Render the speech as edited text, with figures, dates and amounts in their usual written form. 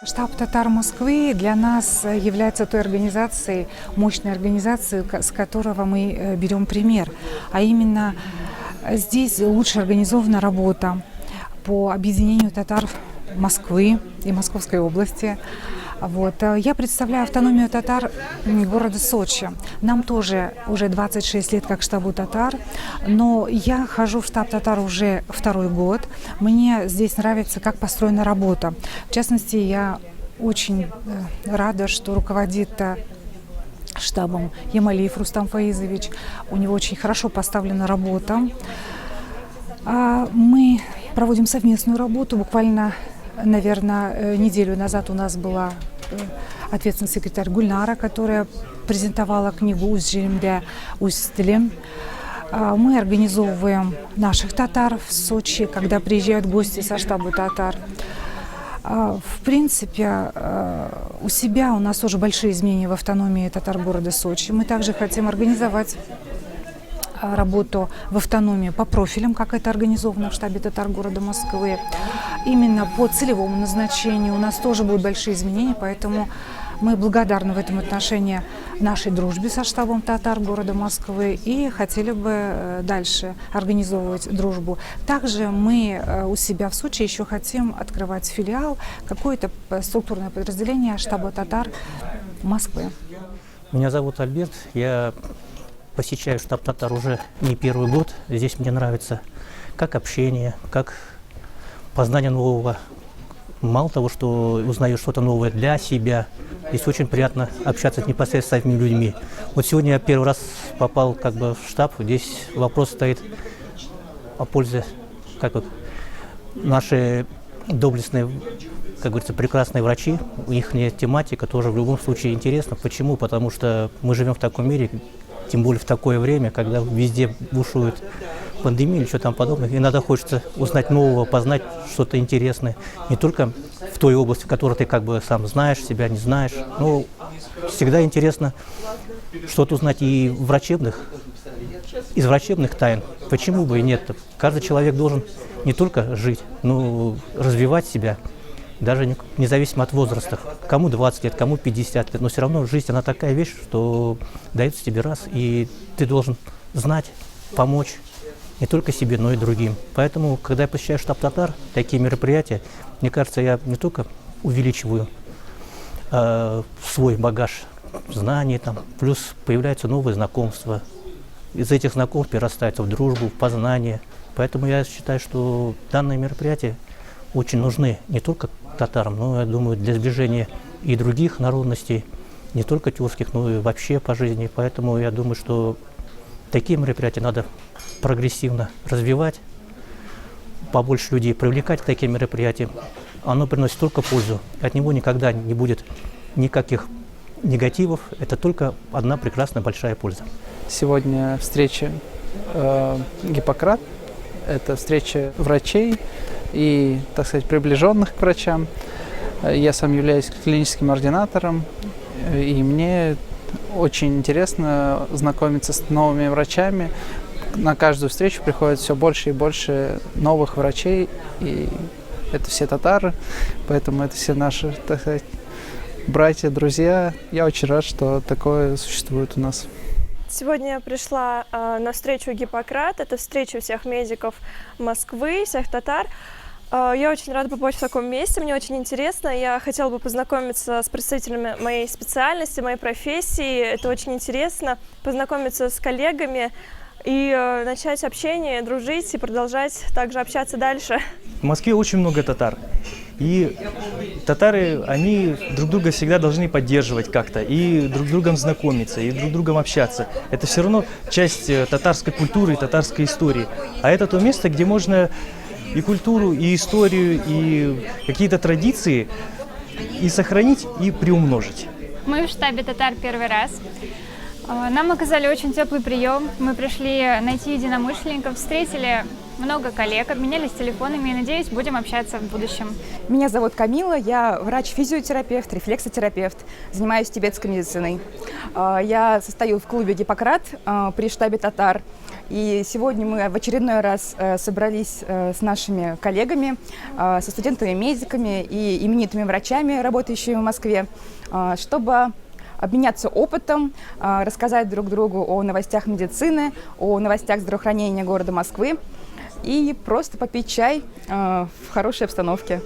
Штаб татар Москвы для нас является той организацией, мощной организацией, с которого мы берем пример. А именно здесь лучше организована работа по объединению татар Москвы и Московской области. Вот. Я представляю автономию татар города Сочи. Нам тоже уже 26 лет как штабу татар, но я хожу в штаб татар уже второй год. Мне здесь нравится, как построена работа. В частности, я очень рада, что руководит штабом Ямалиев Рустам Фаизович. У него очень хорошо поставлена работа. Мы проводим совместную работу. Буквально, наверное, неделю назад у нас была ответственный секретарь Гульнара, которая презентовала книгу «Усть-Жерембе, Усть-Стилем». Мы организовываем наших татар в Сочи, когда приезжают гости со штаба татар. В принципе, у себя у нас тоже большие изменения в автономии татар города Сочи. Мы также хотим организовать работу в автономии по профилям, как это организовано в штабе татар города Москвы. Именно по целевому назначению у нас тоже будут большие изменения, поэтому мы благодарны в этом отношении нашей дружбе со штабом татар города Москвы и хотели бы дальше организовывать дружбу. Также мы у себя в Сочи еще хотим открывать филиал, какое-то структурное подразделение штаба татар Москвы. Меня зовут Альберт, я посещаю штаб татар уже не первый год. Здесь мне нравится как общение, как познание нового. Мало того, что узнаешь что-то новое для себя, здесь очень приятно общаться непосредственно с самими людьми. Вот сегодня я первый раз попал в штаб, здесь вопрос стоит о пользе, наши доблестные, как говорится, прекрасные врачи, их тематика тоже в любом случае интересна. Почему? Потому что мы живем в таком мире, тем более в такое время, когда везде бушует пандемия или что там подобное. Иногда хочется узнать нового, познать что-то интересное. Не только в той области, в которой ты сам знаешь, себя не знаешь. Но всегда интересно что-то узнать и из врачебных тайн. Почему бы и нет? Каждый человек должен не только жить, но развивать себя. Даже независимо от возраста. Кому 20 лет, кому 50 лет. Но все равно жизнь, она такая вещь, что дается тебе раз. И ты должен знать, помочь не только себе, но и другим. Поэтому, когда я посещаю штаб татар, такие мероприятия, мне кажется, я не только увеличиваю свой багаж знаний, плюс появляются новые знакомства. Из этих знакомств перерастаются в дружбу, в познание. Поэтому я считаю, что данные мероприятия очень нужны не только татарам, но, я думаю, для сближения и других народностей, не только тюркских, но и вообще по жизни. Поэтому я думаю, что такие мероприятия надо прогрессивно развивать, побольше людей привлекать к таким мероприятиям. Оно приносит только пользу, от него никогда не будет никаких негативов, это только одна прекрасная большая польза. Сегодня встреча Гиппократ, это встреча врачей и, так сказать, приближенных к врачам. Я сам являюсь клиническим ординатором, и мне очень интересно знакомиться с новыми врачами. На каждую встречу приходит все больше и больше новых врачей, и это все татары, поэтому это все наши, так сказать, братья, друзья. Я очень рад, что такое существует у нас. Сегодня я пришла на встречу Гиппократ, это встреча всех медиков Москвы, всех татар. Я очень рада побывать в таком месте, мне очень интересно. Я хотела бы познакомиться с представителями моей специальности, моей профессии. Это очень интересно, познакомиться с коллегами и начать общение, дружить и продолжать также общаться дальше. В Москве очень много татар. И татары, они друг друга всегда должны поддерживать как-то, и друг с другом знакомиться, и друг с другом общаться. Это все равно часть татарской культуры и татарской истории. А это то место, где можно и культуру, и историю, и какие-то традиции и сохранить, и приумножить. Мы в штабе татар первый раз. Нам оказали очень теплый прием. Мы пришли найти единомышленников, встретили много коллег, обменялись телефонами и, надеюсь, будем общаться в будущем. Меня зовут Камила, я врач-физиотерапевт, рефлексотерапевт, занимаюсь тибетской медициной. Я состою в клубе «Гиппократ» при штабе татар. И сегодня мы в очередной раз собрались с нашими коллегами, со студентами-медиками и именитыми врачами, работающими в Москве, чтобы обменяться опытом, рассказать друг другу о новостях медицины, о новостях здравоохранения города Москвы и просто попить чай в хорошей обстановке.